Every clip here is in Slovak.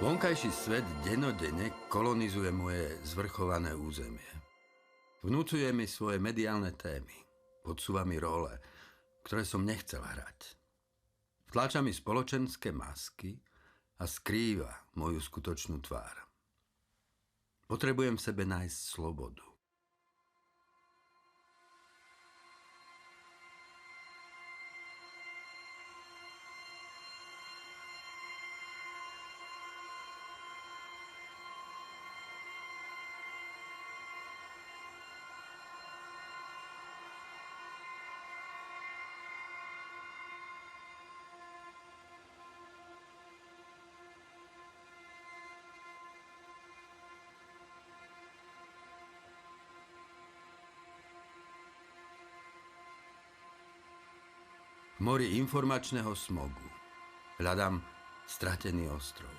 Vonkajší svet denodenne kolonizuje moje zvrchované územie. Vnúcuje mi svoje mediálne témy, podsúva mi role, ktoré som nechcel hrať. Vtláča mi spoločenské masky a skrýva moju skutočnú tvár. Potrebujem v sebe nájsť slobodu. V mori informačného smogu hľadám stratený ostrov.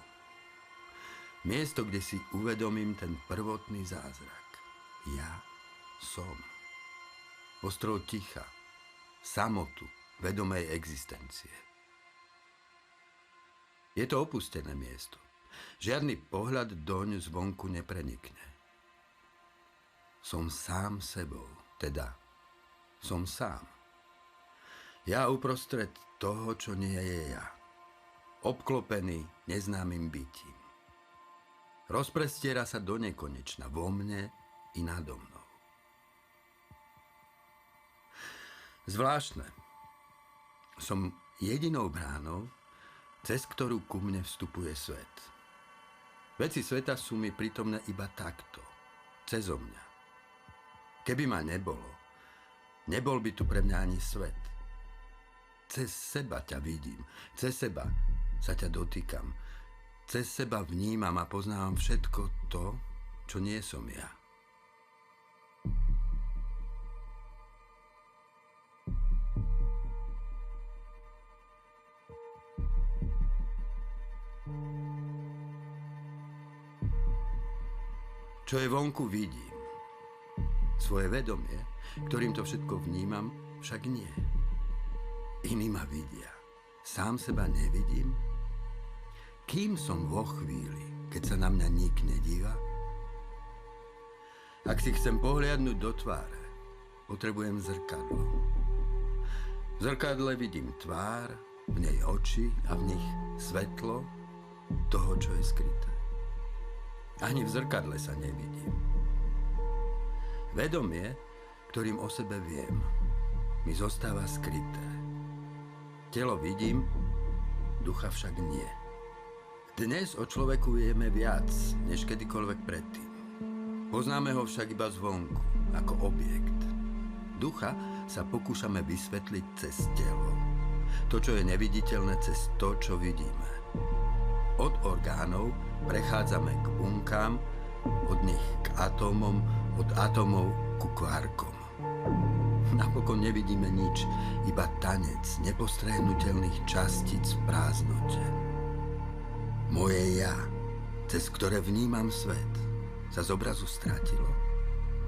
Miesto, kde si uvedomím ten prvotný zázrak. Ja som. Ostrov ticha, samotu, vedomej existencie. Je to opustené miesto. Žiadny pohľad doň zvonku neprenikne. Som sám sebou, teda som sám. Ja uprostred toho, čo nie je ja. Obklopený neznámym bytím. Rozprestiera sa do nekonečna vo mne i nado mnou. Zvláštne. Som jedinou bránou, cez ktorú ku mne vstupuje svet. Veci sveta sú mi prítomné iba takto, cezo mňa. Keby ma nebolo, nebol by tu pre mňa ani svet. Cez seba ťa vidím, cez seba sa ťa dotýkam, cez seba vnímam a poznávam všetko to, čo nie som ja. Čo je vonku, vidím. Svoje vedomie, ktorým to všetko vnímam, však nie. Iní ma vidia. Sám seba nevidím? Kým som vo chvíli, keď sa na mňa nik nedíva? Ak si chcem pohliadnúť do tváre, potrebujem zrkadlo. V zrkadle vidím tvár, v nej oči a v nich svetlo toho, čo je skryté. Ani v zrkadle sa nevidím. Vedomie, ktorým o sebe viem, mi zostáva skryté. Telo vidím, ducha však nie. Dnes o človeku vieme viac, než kedykoľvek predtým. Poznáme ho však iba zvonku, ako objekt. Ducha sa pokúšame vysvetliť cez telo. To, čo je neviditeľné, cez to, čo vidíme. Od orgánov prechádzame k bunkám, od nich k atómom, od atómov ku kvarkom. Napokon nevidíme nič, iba tanec nepostrehnutelných častíc v prázdnote. Moje ja, cez ktoré vnímam svet, sa z obrazu stratilo.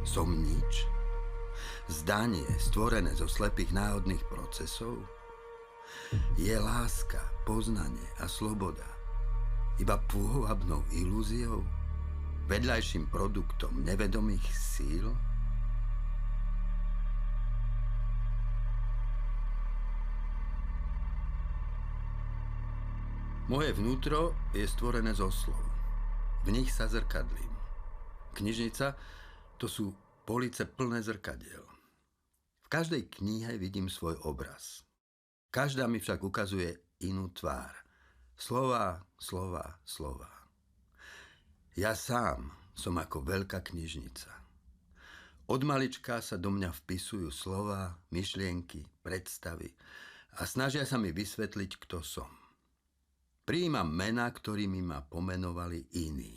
Som nič? Zdanie stvorené zo slepých náhodných procesov? Je láska, poznanie a sloboda iba pôvabnou ilúziou? Vedľajším produktom nevedomých síl? Moje vnútro je stvorené zo slov. V nich sa zrkadlím. Knižnica to sú police plné zrkadiel. V každej knihe vidím svoj obraz. Každá mi však ukazuje inú tvár. Slová, slová, slová. Ja sám som ako veľká knižnica. Od malička sa do mňa vpisujú slová, myšlienky, predstavy a snažia sa mi vysvetliť, kto som. Prijímam mená, ktorými ma pomenovali iní.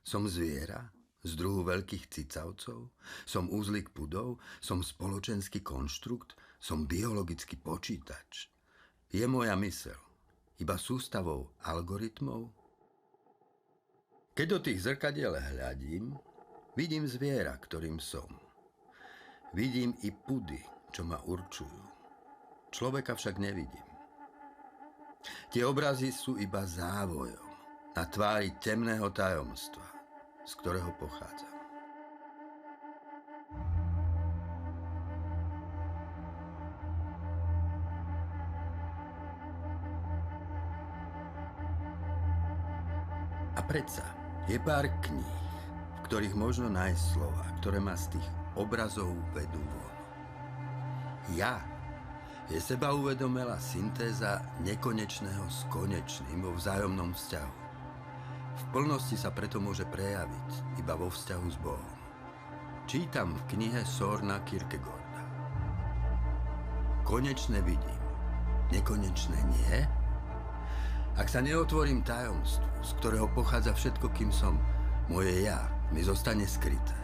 Som zviera z druhu veľkých cicavcov, som úzlik pudov, som spoločenský konštrukt, som biologický počítač. Je moja myseľ iba sústavou algoritmov? Keď do tých zrkadiel hľadím, vidím zviera, ktorým som. Vidím i pudy, čo ma určujú. Človeka však nevidím. Tie obrazy sú iba závojom. na tvári temného tajomstva, z ktorého pochádzam. A predsa je pár kníh, v ktorých možno nájsť slova, ktoré ma z tých obrazov vedú von. Ja je sebauvedomelá syntéza nekonečného s konečným vo vzájomnom vzťahu. V plnosti sa preto môže prejaviť iba vo vzťahu s Bohom. Čítam v knihe Sórena Kierkegaarda. Konečné vidím, nekonečné nie. Ak sa neotvorím tajomstvu, z ktorého pochádza všetko, kým som, moje ja mi zostane skryté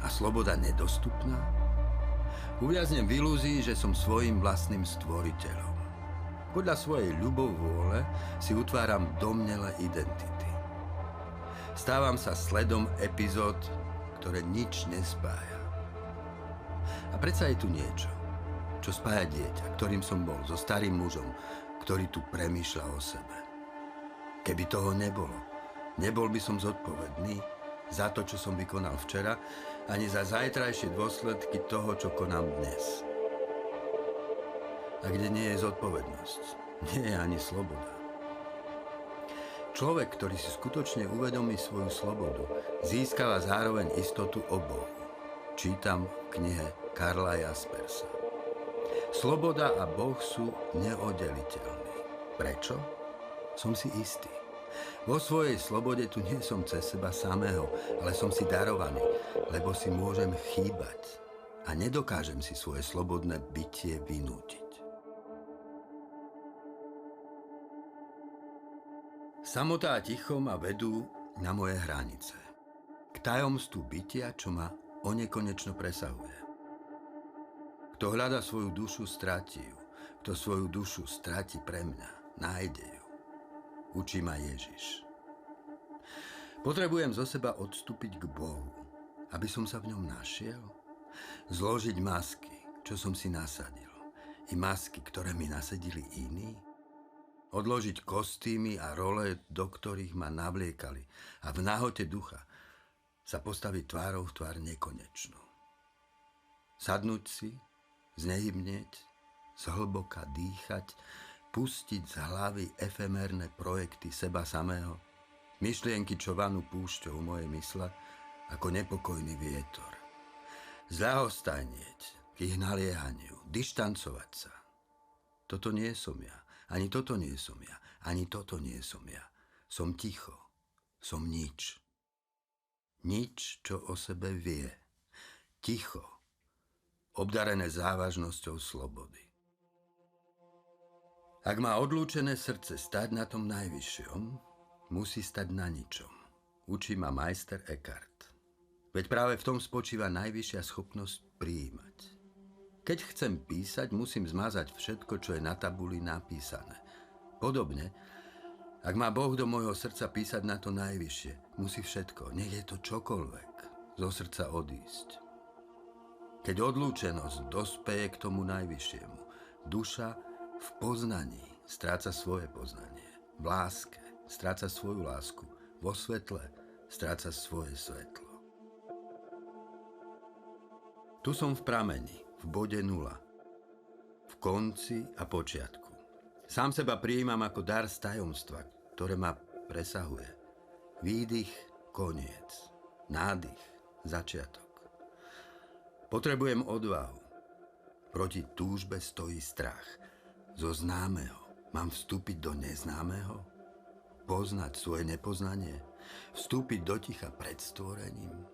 a sloboda nedostupná, uviaznem v ilúzii, že som svojím vlastným stvoriteľom. Podľa svojej ľubovôle si utváram domnelé identity. Stávam sa sledom epizód, ktoré nič nespája. A predsa je tu niečo, čo spája dieťa, ktorým som bol, so starým mužom, ktorý tu premýšľa o sebe. Keby toho nebolo, nebol by som zodpovedný za to, čo som vykonal včera, ani za zajtrajšie dôsledky toho, čo konám dnes. A kde nie je zodpovednosť, nie je ani sloboda. Človek, ktorý si skutočne uvedomí svoju slobodu, získava zároveň istotu o Bohu. Čítam v knihe Karla Jaspersa. Sloboda a Boh sú neoddeliteľní. Prečo? Som si istý. Vo svojej slobode tu nie som cez seba samého, ale som si darovaný, lebo si môžem chýbať a nedokážem si svoje slobodné bytie vynútiť. Samota a ticho ma vedú na moje hranice. K tajomstvu bytia, čo ma onekonečno presahuje. Kto hľada svoju dušu, stratí ju. Kto svoju dušu stratí pre mňa, nájde ju. Učí ma Ježiš. Potrebujem zo seba odstúpiť k Bohu, aby som sa v ňom našiel. Zložiť masky, čo som si nasadil. I masky, ktoré mi nasadili iní. Odložiť kostýmy a role, do ktorých ma navliekali. A v nahote ducha sa postaviť tvárou v tvár nekonečnú. Sadnúť si, znehybnieť, zhlboka dýchať, pustiť z hlavy efemérne projekty seba samého, myšlienky, čo vanú púšťou moje mysle, ako nepokojný vietor. Zľahostajnieť k ich naliehaniu, dištancovať sa. Toto nie som ja, ani toto nie som ja, ani toto nie som ja. Som ticho, som nič. Nič, čo o sebe vie. Ticho, obdarené závažnosťou slobody. Ak má odlúčené srdce stať na tom najvyššom, musí stať na ničom. Učí ma majster Eckhart. Veď práve v tom spočíva najvyššia schopnosť prijímať. Keď chcem písať, musím zmazať všetko, čo je na tabuli napísané. Podobne, ak má Boh do môjho srdca písať na to najvyššie, musí všetko, nech je to čokoľvek, zo srdca odísť. Keď odlúčenosť dospeje k tomu najvyššiemu, duša v poznaní stráca svoje poznanie. V láske stráca svoju lásku. Vo svetle stráca svoje svetlo. Tu som v prameni, v bode nula. V konci a počiatku. Sám seba prijímam ako dar z tajomstva, ktoré ma presahuje. Výdych, koniec. Nádych, začiatok. Potrebujem odvahu. Proti túžbe stojí strach. Zo známeho mám vstúpiť do neznámeho? Poznať svoje nepoznanie? Vstúpiť do ticha pred stvorením?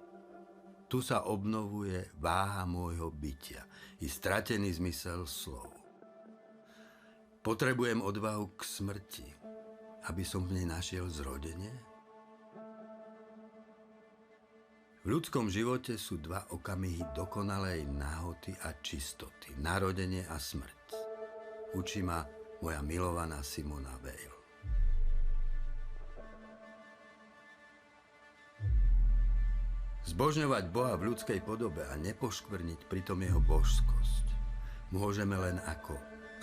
Tu sa obnovuje váha môjho bytia i stratený zmysel slov. Potrebujem odvahu k smrti, aby som v nej našiel zrodenie? V ľudskom živote sú dva okamihy dokonalej náhoty a čistoty, narodenie a smrť. Učí ma moja milovaná Simone Weil. Zbožňovať Boha v ľudskej podobe a nepoškvrniť pritom jeho božskosť môžeme len ako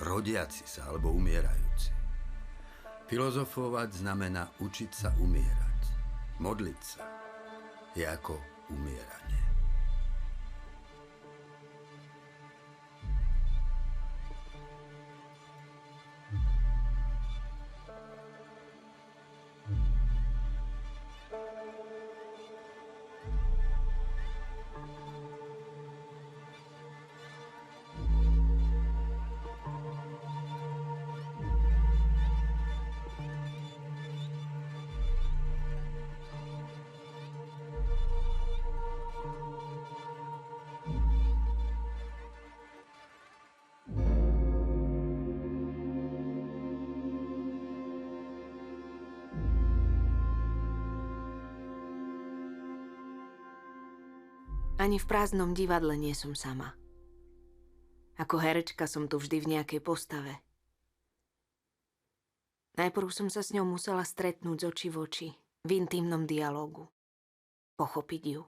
rodiaci sa alebo umierajúci. Filozofovať znamená učiť sa umierať. Modliť sa je ako umieranie. Ani v prázdnom divadle nie som sama. Ako herečka som tu vždy v nejakej postave. Najprv som sa s ňou musela stretnúť z očí v oči, v intímnom dialógu. Pochopiť ju,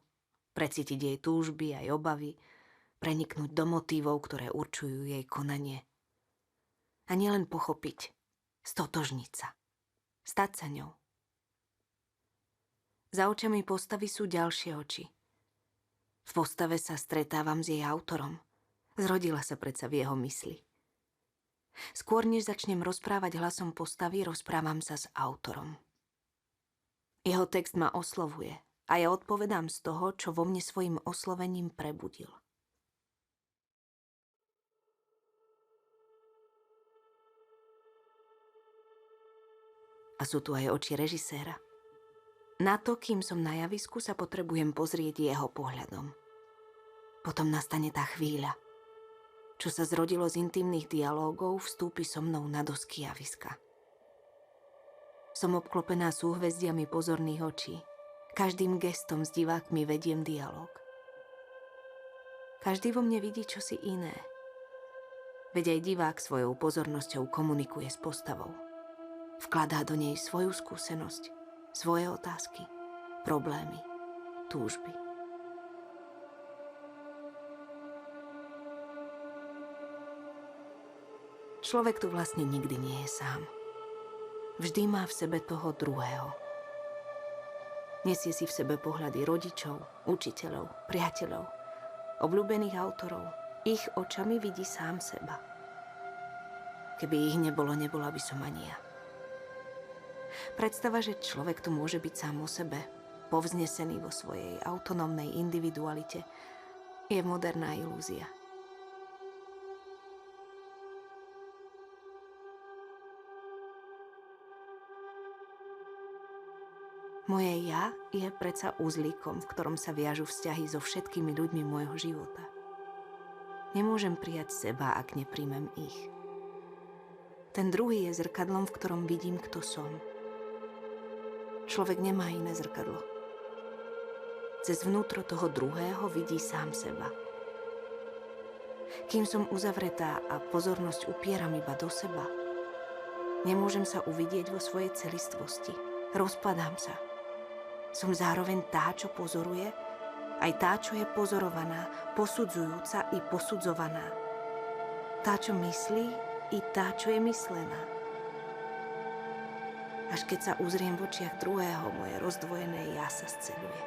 precítiť jej túžby aj obavy, preniknúť do motívov, ktoré určujú jej konanie. A nielen pochopiť, stotožniť sa, stať sa ňou. Za očami postavy sú ďalšie oči. V postave sa stretávam s jej autorom. Zrodila sa predsa v jeho mysli. Skôr než začnem rozprávať hlasom postavy, rozprávam sa s autorom. Jeho text ma oslovuje a ja odpovedám z toho, čo vo mne svojim oslovením prebudil. A sú tu aj oči režiséra. Na to, kým som na javisku, sa potrebujem pozrieť jeho pohľadom. Potom nastane tá chvíľa, čo sa zrodilo z intimných dialógov, vstúpi so mnou na dosky javiska. Som obklopená súhvezdiami pozorných očí. Každým gestom s divákmi vediem dialóg. Každý vo mne vidí čosi iné. Veď aj divák svojou pozornosťou komunikuje s postavou. Vkladá do nej svoju skúsenosť, svoje otázky, problémy, túžby. Človek tu vlastne nikdy nie je sám. Vždy má v sebe toho druhého. Nesie si v sebe pohľady rodičov, učiteľov, priateľov, obľúbených autorov. Ich očami vidí sám seba. Keby ich nebolo, nebola by som ani ja. Predstava, že človek tu môže byť sám o sebe, povznesený vo svojej autonómnej individualite, je moderná ilúzia. Moje ja je predsa uzlíkom, v ktorom sa viažu vzťahy so všetkými ľuďmi môjho života. Nemôžem prijať seba, ak nepríjmem ich. Ten druhý je zrkadlom, v ktorom vidím, kto som. Človek nemá iné zrkadlo. Cez vnútro toho druhého vidí sám seba. Kým som uzavretá a pozornosť upieram iba do seba, nemôžem sa uvidieť vo svojej celistvosti. Rozpadám sa. Som zároveň tá, čo pozoruje, aj tá, čo je pozorovaná, posudzujúca i posudzovaná. Tá, čo myslí, i tá, čo je myslená. Až keď sa uzriem v očiach druhého, moje rozdvojené ja sa sceľuje.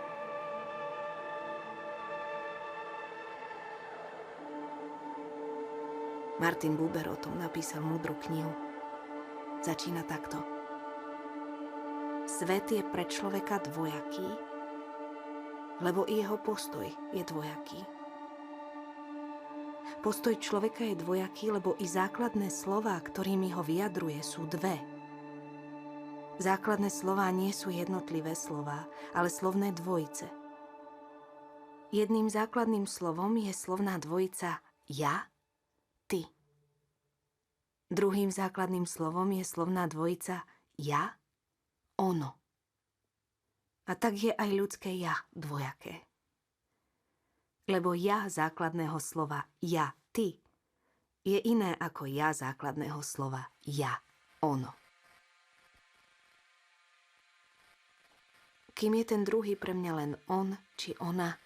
Martin Buber o tom napísal múdru knihu. Začína takto. Svet je pre človeka dvojaký, lebo i jeho postoj je dvojaký. Postoj človeka je dvojaký, lebo i základné slová, ktorými ho vyjadruje, sú dve. Základné slová nie sú jednotlivé slová, ale slovné dvojice. Jedným základným slovom je slovná dvojica ja, ty. Druhým základným slovom je slovná dvojica ja, ono. A tak je aj ľudské ja dvojaké. Lebo ja základného slova ja, ty je iné ako ja základného slova ja, ono. Kým je ten druhý pre mňa len on či ona,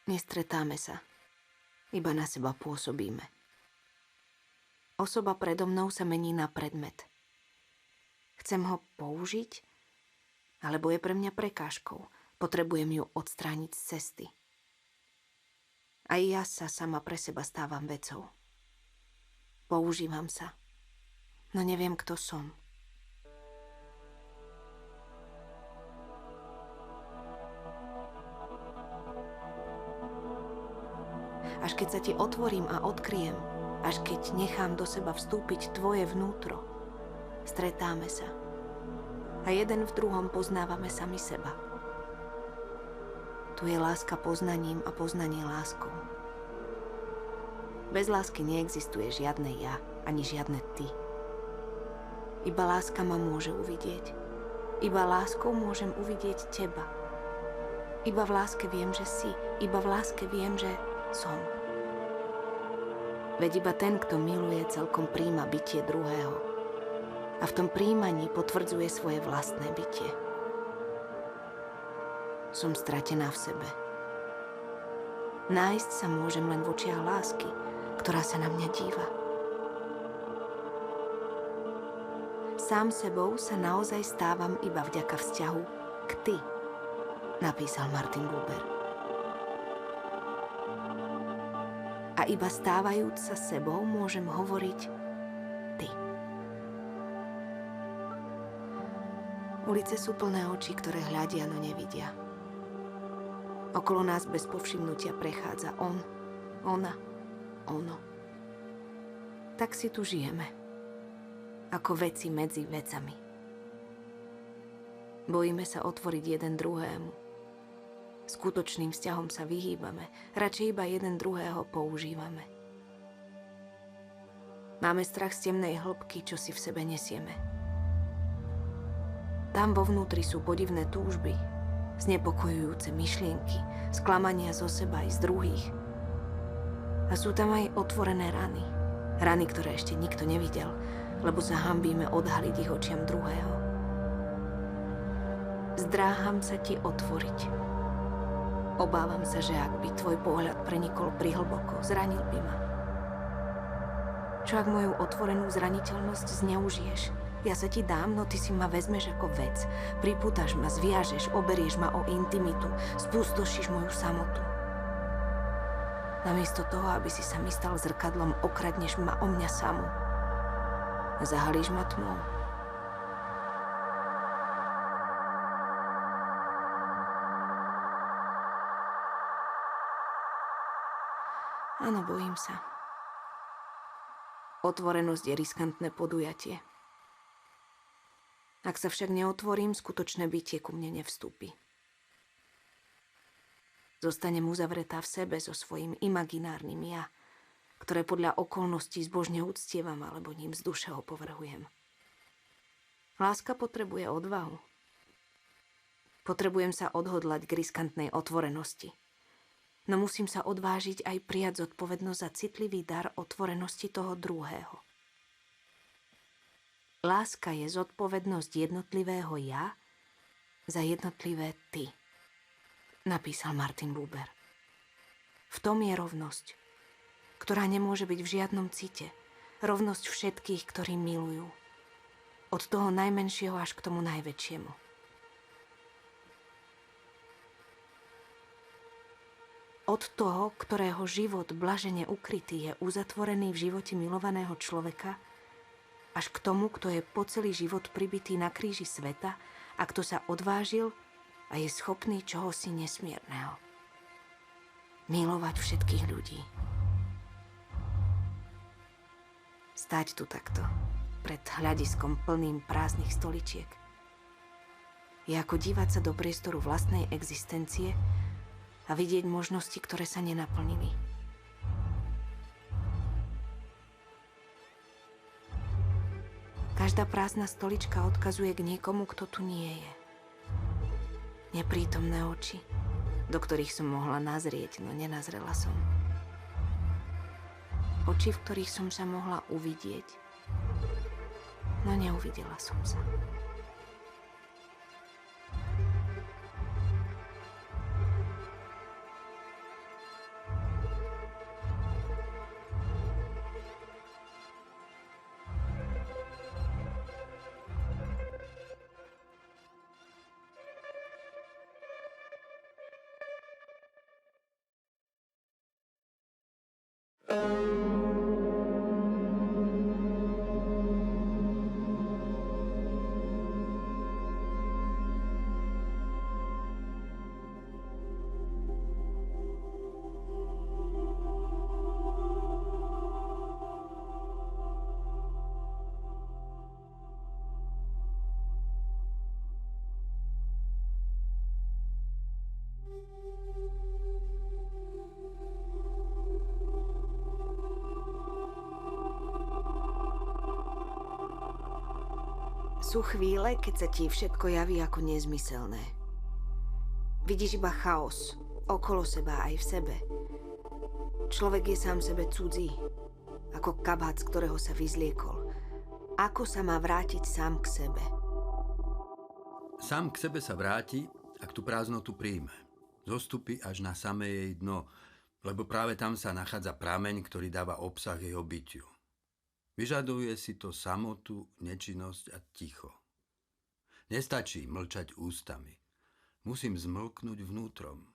nestretáme sa. Iba na seba pôsobíme. Osoba predo mnou sa mení na predmet. Chcem ho použiť, alebo je pre mňa prekážkou. Potrebujem ju odstrániť z cesty. Aj ja sa sama pre seba stávam vecou. Používam sa, no neviem, kto som. Až keď sa ti otvorím a odkryjem, až keď nechám do seba vstúpiť tvoje vnútro, stretáme sa a jeden v druhom poznávame sami seba. Tu je láska poznaním a poznanie láskou. Bez lásky neexistuje žiadne ja, ani žiadne ty. Iba láska ma môže uvidieť. Iba láskou môžem uvidieť teba. Iba v láske viem, že si. Iba v láske viem, že som. Veď iba ten, kto miluje, celkom prijíma bytie druhého. A v tom prijímaní potvrdzuje svoje vlastné bytie. Som stratená v sebe. Nájsť sa môžem len v očiach lásky, ktorá sa na mňa díva. Sám sebou sa naozaj stávam iba vďaka vzťahu k ty, napísal Martin Buber. A iba stávajúc sa sebou môžem hovoriť ty. Ulice sú plné očí, ktoré hľadia, no nevidia. Okolo nás bez povšimnutia prechádza on, ona, ono. Tak si tu žijeme, ako veci medzi vecami. Bojíme sa otvoriť jeden druhému. Skutočným vzťahom sa vyhýbame, radšej iba jeden druhého používame. Máme strach z temnej hĺbky, čo si v sebe nesieme. Tam vo vnútri sú podivné túžby, znepokojujúce myšlienky, sklamania zo seba aj z druhých. A sú tam aj otvorené rany. Rany, ktoré ešte nikto nevidel, lebo sa hanbíme odhaliť ich očiam druhého. Zdráham sa ti otvoriť. Obávam sa, že ak by tvoj pohľad prenikol prihlboko, zranil by ma. Čo ak moju otvorenú zraniteľnosť zneužiješ? Ja sa ti dám, no ty si ma vezmeš ako vec. Pripútaš ma, zviažeš, oberieš ma o intimitu, spustošíš moju samotu. Namiesto toho, aby si sa mi stal zrkadlom, okradneš ma o mňa samu. Zahalíš ma tmou. Áno, bojím sa. Otvorenosť je riskantné podujatie. Ak sa však neotvorím, skutočné bytie ku mne nevstúpi. Zostanem uzavretá v sebe so svojím imaginárnym ja, ktoré podľa okolností zbožne uctievam alebo ním z duše opovrhujem. Láska potrebuje odvahu. Potrebujem sa odhodlať k riskantnej otvorenosti. No musím sa odvážiť aj prijať zodpovednosť za citlivý dar otvorenosti toho druhého. Láska je zodpovednosť jednotlivého ja za jednotlivé ty, napísal Martin Buber. V tom je rovnosť, ktorá nemôže byť v žiadnom cite. Rovnosť všetkých, ktorí milujú. Od toho najmenšieho až k tomu najväčšiemu. Od toho, ktorého život blažene ukrytý je uzatvorený v živote milovaného človeka, až k tomu, kto je po celý život pribitý na kríži sveta a kto sa odvážil a je schopný čohosi nesmierneho. Milovať všetkých ľudí. Stáť tu takto, pred hľadiskom plným prázdnych stoličiek. Je ako dívať sa do priestoru vlastnej existencie a vidieť možnosti, ktoré sa nenaplnili. Každá prázdna stolička odkazuje k niekomu, kto tu nie je. Neprítomné oči, do ktorých som mohla nazrieť, no nenazrela som. Oči, v ktorých som sa mohla uvidieť, no neuvidela som sa. Sú chvíle, keď sa ti všetko javí ako nezmyselné. Vidíš iba chaos, okolo seba aj v sebe. Človek je sám sebe cudzí, ako kabát, z ktorého sa vyzliekol. Ako sa má vrátiť sám k sebe? Sám k sebe sa vráti, ak tú prázdnotu príjme. Zostupí až na samé jej dno, lebo práve tam sa nachádza prameň, ktorý dáva obsah jeho bytiu. Vyžaduje si to samotu, nečinnosť a ticho. Nestačí mlčať ústami. Musím zmlknúť vnútrom.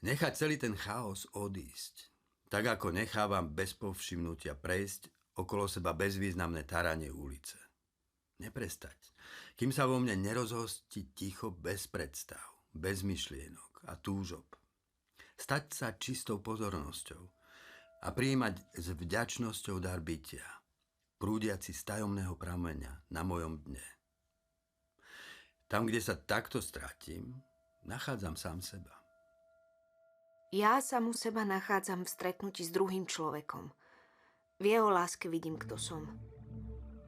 Nechať celý ten chaos odísť, tak ako nechávam bez povšimnutia prejsť okolo seba bezvýznamné taranie ulice. Neprestať, kým sa vo mne nerozhostí ticho bez predstav, bez myšlienok a túžob. Stať sa čistou pozornosťou a prijímať s vďačnosťou dar bytia, prúdiaci z tajomného prameňa na mojom dne. Tam, kde sa takto stratím, nachádzam sám seba. Ja samu seba nachádzam v stretnutí s druhým človekom. V jeho láske vidím, kto som.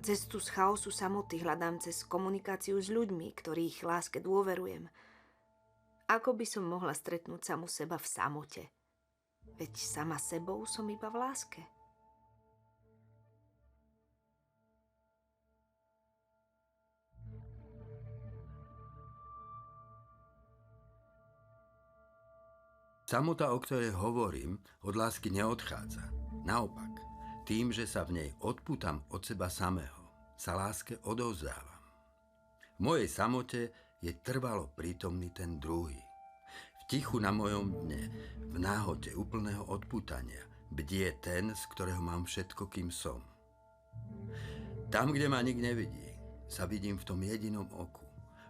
Cestu z chaosu samoty hľadám cez komunikáciu s ľuďmi, ktorých láske dôverujem. Ako by som mohla stretnúť samu seba v samote? Veď sama sebou som iba v láske. Samota, o ktorej hovorím, od lásky neodchádza. Naopak, tým, že sa v nej odpútam od seba samého, sa láske odovzdávam. V mojej samote je trvalo prítomný ten druhý. V tichu na mojom dne, v náhote úplného odpútania, bdie ten, z ktorého mám všetko, kým som. Tam, kde ma nik nevidí, sa vidím v tom jedinom oku,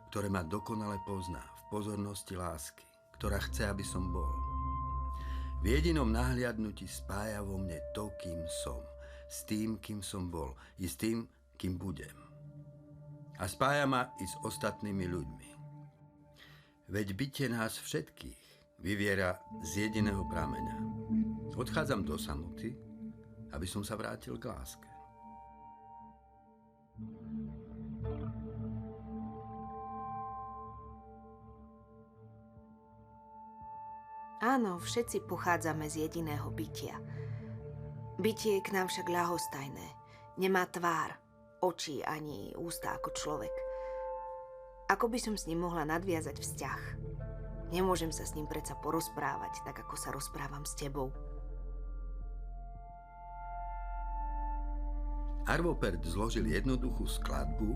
ktoré ma dokonale pozná v pozornosti lásky, ktorá chce, aby som bol. V jedinom nahliadnutí spája vo mne to, kým som, s tým, kým som bol, i s tým, kým budem. A spája ma i s ostatnými ľuďmi. Veď bytie nás všetkých vyviera z jediného prameňa. Odchádzam do samoty, aby som sa vrátil k láske. Áno, všetci pochádzame z jediného bytia. Bytie je k nám však ľahostajné. Nemá tvár, oči ani ústa ako človek. Ako by som s ním mohla nadviazať vzťah? Nemôžem sa s ním predsa porozprávať, tak ako sa rozprávam s tebou. Arvo Pärt zložil jednoduchú skladbu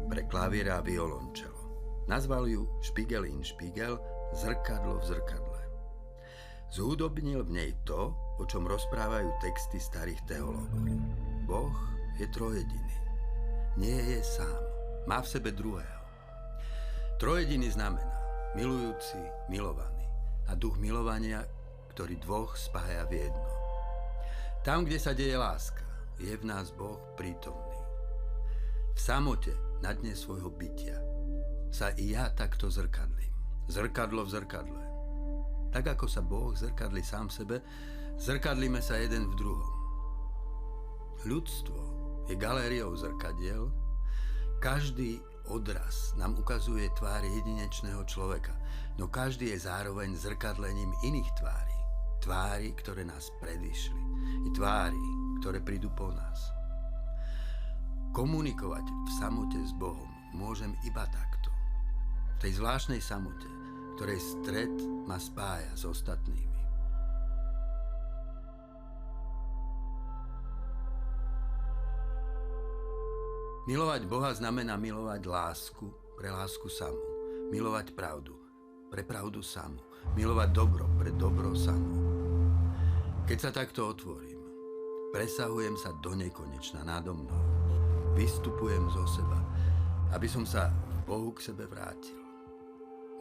pre klavír a violončelo. Nazval ju Spiegel in Spiegel, zrkadlo v zrkadle. Zhudobnil v nej to, o čom rozprávajú texty starých teológov. Boh je trojediný. Nie je sám. Má v sebe druhého. Trojediný znamená milujúci, milovaný a duch milovania, ktorý dvoch spája v jedno. Tam, kde sa deje láska, je v nás Boh prítomný. V samote na dne svojho bytia sa i ja takto zrkadlím. Zrkadlo v zrkadle. Tak ako sa Boh zrkadlí sám sebe, zrkadlíme sa jeden v druhom. Ľudstvo je galériou zrkadiel. Každý odraz nám ukazuje tvár jedinečného človeka, no každý je zároveň zrkadlením iných tvári. Tvári, ktoré nás predišli, i tvári, ktoré prídu po nás. Komunikovať v samote s Bohom môžem iba takto. V tej zvláštnej samote, ktorej stret ma spája s ostatnými. Milovať Boha znamená milovať lásku pre lásku samú. Milovať pravdu pre pravdu samú. Milovať dobro pre dobro samú. Keď sa takto otvorím, presahujem sa do nekonečna nado mnou. Vystupujem zo seba, aby som sa v Bohu k sebe vrátil.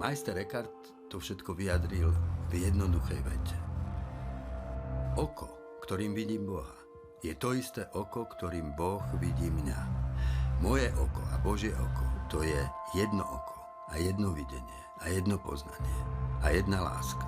Majster Eckhart to všetko vyjadril v jednoduchej vete. Oko, ktorým vidím Boha, je to isté oko, ktorým Boh vidí mňa. Moje oko a Božie oko, to je jedno oko a jedno videnie a jedno poznanie a jedna láska.